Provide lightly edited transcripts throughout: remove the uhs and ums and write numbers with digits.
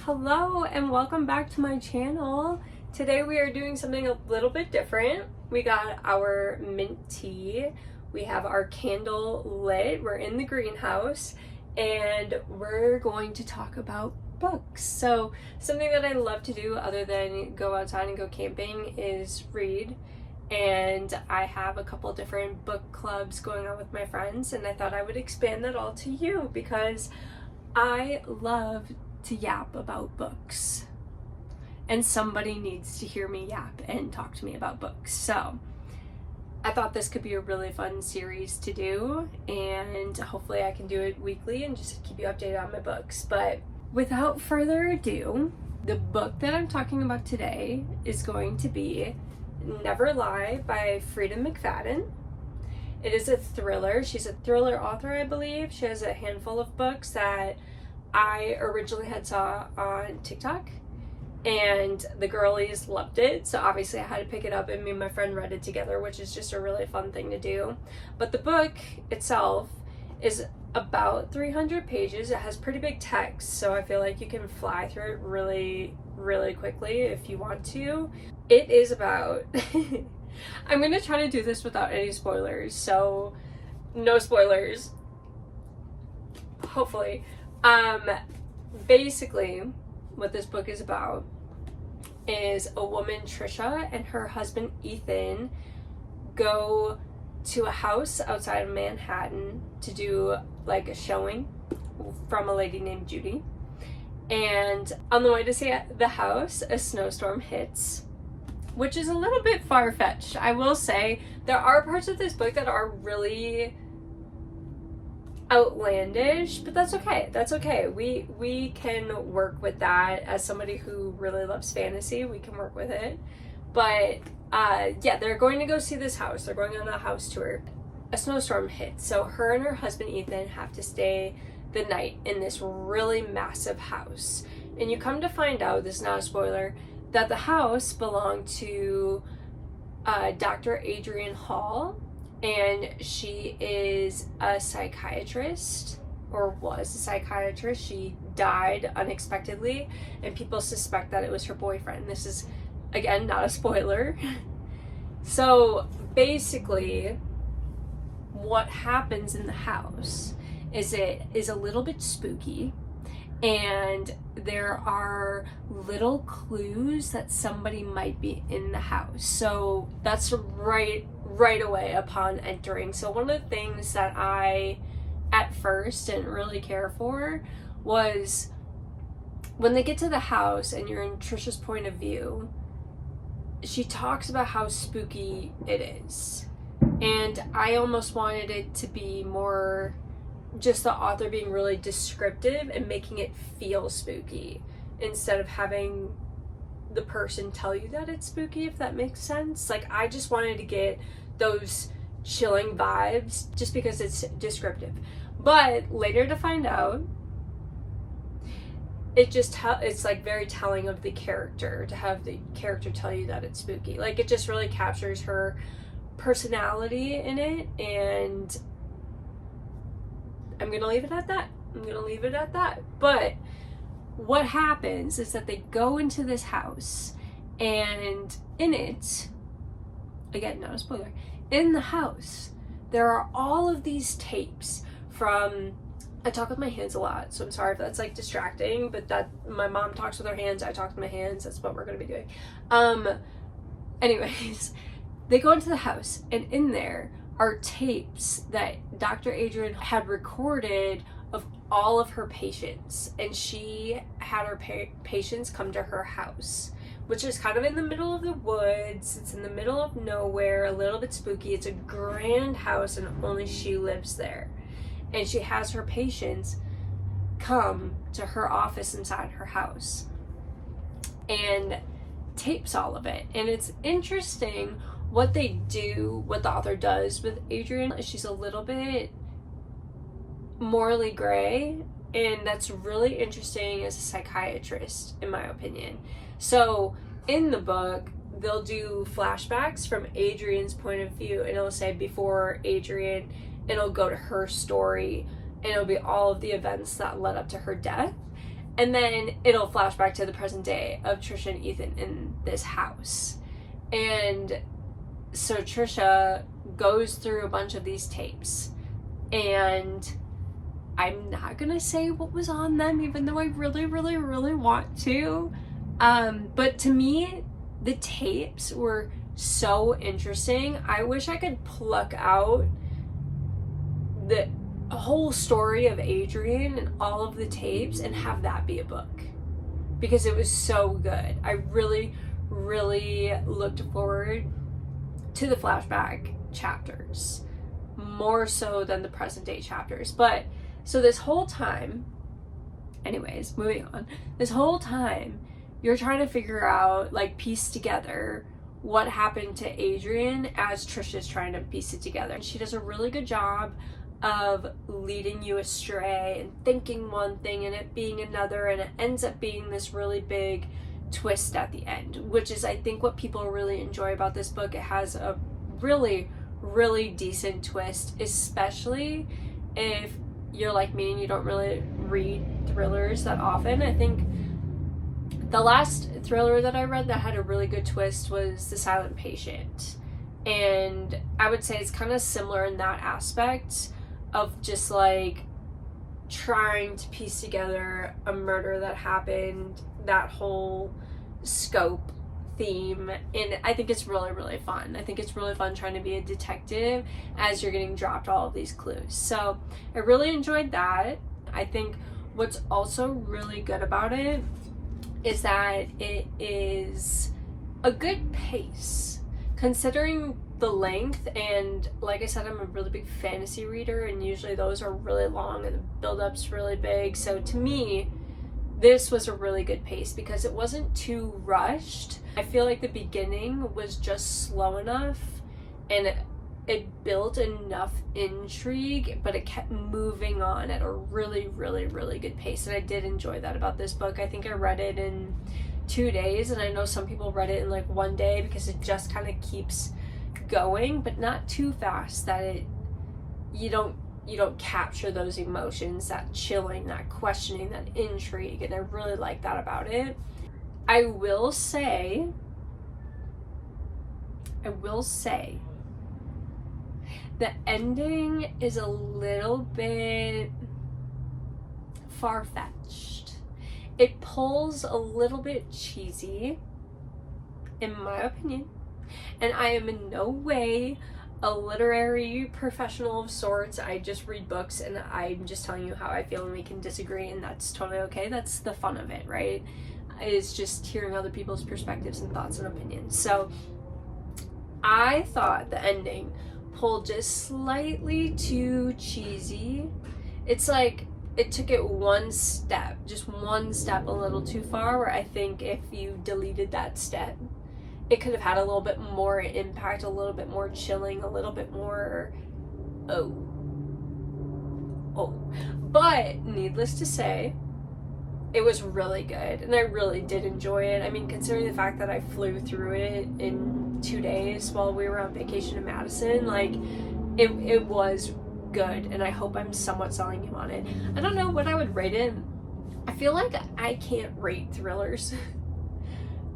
Hello and welcome back to my channel. Today we are doing something a little bit different. We got our mint tea, we have our candle lit, we're in the greenhouse, and we're going to talk about books. So something that I love to do other than go outside and go camping is read. And I have a couple different book clubs going on with my friends, and I thought I would expand that all to you because I love to yap about books, and somebody needs to hear me yap and talk to me about books. So I thought this could be a really fun series to do, and hopefully I can do it weekly and just keep you updated on my books. But without further ado, the book that I'm talking about today is going to be Never Lie by Freida McFadden. It is a thriller. She's a thriller author, I believe. She has a handful of books that I originally had saw on TikTok, and the girlies loved it, so obviously I had to pick it up, and me and my friend read it together, which is just a really fun thing to do. But the book itself is about 300 pages. It has pretty big text, so I feel like you can fly through it really quickly if you want to. It is about I'm gonna try to do this without any spoilers, so no spoilers, hopefully. Basically what this book is about is a woman, Trisha, and her husband Ethan go to a house outside of Manhattan to do like a showing from a lady named Judy. And on the way to see the house, a snowstorm hits, which is a little bit far-fetched. I will say there are parts of this book that are really outlandish, but that's okay. That's okay. We can work with that. As somebody who really loves fantasy, we can work with it. But yeah, they're going to go see this house. They're going on a house tour. A snowstorm hits, so her and her husband Ethan have to stay the night in this really massive house. And you come to find out, this is not a spoiler, that the house belonged to Dr. Adrienne Hall, and she is a psychiatrist, or was a psychiatrist. She died unexpectedly, and people suspect that it was her boyfriend. This is, again, not a spoiler. So basically, what happens in the house is it is a little bit spooky, and there are little clues that somebody might be in the house. So that's right away upon entering. So one of the things that I at first didn't really care for was when they get to the house and you're in Trisha's point of view, she talks about how spooky it is. And I almost wanted it to be more just the author being really descriptive and making it feel spooky instead of having the person tell you that it's spooky, if that makes sense. Like, I just wanted to get those chilling vibes just because it's descriptive. But later to find out, it's like very telling of the character to have the character tell you that it's spooky. Like, it just really captures her personality in it, and I'm gonna leave it at that. But what happens is that they go into this house, and in it, again, not a spoiler, in the house there are all of these tapes from, I talk with my hands a lot, so I'm sorry if that's like distracting, but that my mom talks with her hands, I talk with my hands, that's what we're gonna be doing. Anyways, they go into the house, and in there are tapes that Dr. Adrienne had recorded of all of her patients, and she had her patients come to her house, which is kind of in the middle of the woods. It's in the middle of nowhere, a little bit spooky. It's a grand house, and only she lives there. And she has her patients come to her office inside her house and tapes all of it. And it's interesting what they do, what the author does with Adrienne. She's a little bit morally gray, and that's really interesting as a psychiatrist, in my opinion. So in the book, they'll do flashbacks from Adrienne's point of view, and it'll say before Adrienne, it'll go to her story, and it'll be all of the events that led up to her death. And then it'll flash back to the present day of Trisha and Ethan in this house. And so Trisha goes through a bunch of these tapes, and I'm not gonna say what was on them, even though I really, really, really want to. But to me, the tapes were so interesting. I wish I could pluck out the whole story of Adrian and all of the tapes and have that be a book, because it was so good. I really, really looked forward to the flashback chapters more so than the present day chapters. But so this whole time, anyways, moving on, this whole time you're trying to figure out, like, piece together what happened to Adrian as Trisha's trying to piece it together. And she does a really good job of leading you astray and thinking one thing and it being another, and it ends up being this really big twist at the end, which is, I think, what people really enjoy about this book. It has a really, really decent twist, especially if you're like me and you don't really read thrillers that often. I think the last thriller that I read that had a really good twist was The Silent Patient, and I would say it's kind of similar in that aspect of just like trying to piece together a murder that happened, that whole scope theme. And I think it's really, really fun. I think it's really fun trying to be a detective as you're getting dropped all of these clues. So I really enjoyed that. I think what's also really good about it is that it is a good pace considering the length. And like I said, I'm a really big fantasy reader, and usually those are really long and the build-up's really big. So to me, this was a really good pace because it wasn't too rushed. I feel like the beginning was just slow enough, and it built enough intrigue, but it kept moving on at a really, really, really good pace. And I did enjoy that about this book. I think I read it in 2 days, and I know some people read it in like 1 day because it just kind of keeps going, but not too fast that you don't capture those emotions, that chilling, that questioning, that intrigue. And I really like that about it. I will say the ending is a little bit far-fetched. It pulls a little bit cheesy, in my opinion. And I am in no way a literary professional of sorts. I just read books and I'm just telling you how I feel, and we can disagree, and that's totally okay. That's the fun of it, right? Is just hearing other people's perspectives and thoughts and opinions. So I thought the ending pulled just slightly too cheesy. It's like it took it just one step a little too far, where I think if you deleted that step, it could have had a little bit more impact, a little bit more chilling, a little bit more but needless to say, it was really good, and I really did enjoy it. I mean, considering the fact that I flew through it in 2 days while we were on vacation in Madison, like, it was good, and I hope I'm somewhat selling you on it. I don't know what I would rate it. I feel like I can't rate thrillers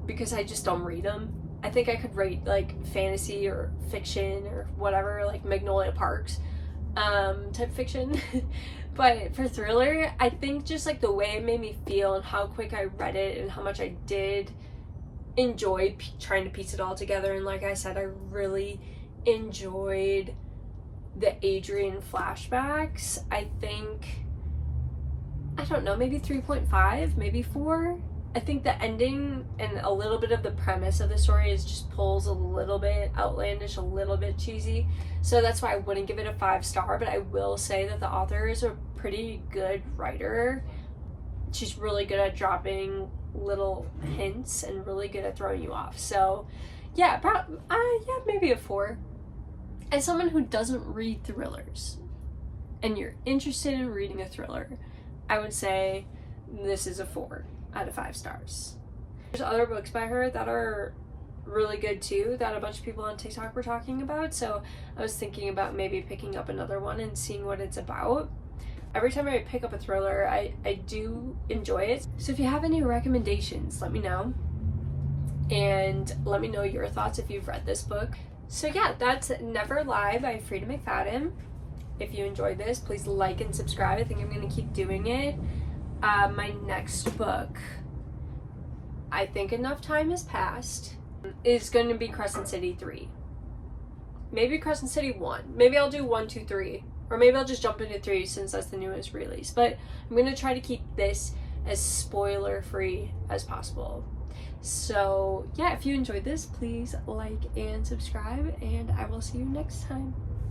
because I just don't read them. I think I could rate like fantasy or fiction or whatever, like Magnolia Parks type fiction. But for thriller, I think just like the way it made me feel and how quick I read it and how much I did enjoy trying to piece it all together. And like I said, I really enjoyed the Adrian flashbacks. I think, I don't know, maybe 3.5, maybe 4. I think the ending and a little bit of the premise of the story is just pulls a little bit outlandish, a little bit cheesy. So that's why I wouldn't give it a 5-star, but I will say that the author is a pretty good writer. She's really good at dropping little hints and really good at throwing you off. So yeah, maybe a 4. As someone who doesn't read thrillers and you're interested in reading a thriller, I would say this is a 4 out of 5 stars. There's other books by her that are really good too, that a bunch of people on TikTok were talking about, so I was thinking about maybe picking up another one and seeing what it's about. Every time I pick up a thriller, I do enjoy it. So if you have any recommendations, let me know. And let me know your thoughts if you've read this book. So yeah, that's Never Lie by Freida McFadden. If you enjoyed this, please like and subscribe. I think I'm going to keep doing it. My next book, I think enough time has passed, is going to be Crescent City 3. Maybe Crescent City 1. Maybe I'll do 1, 2, 3. Or maybe I'll just jump into 3 since that's the newest release. But I'm going to try to keep this as spoiler free as possible. So yeah, if you enjoyed this, please like and subscribe, and I will see you next time.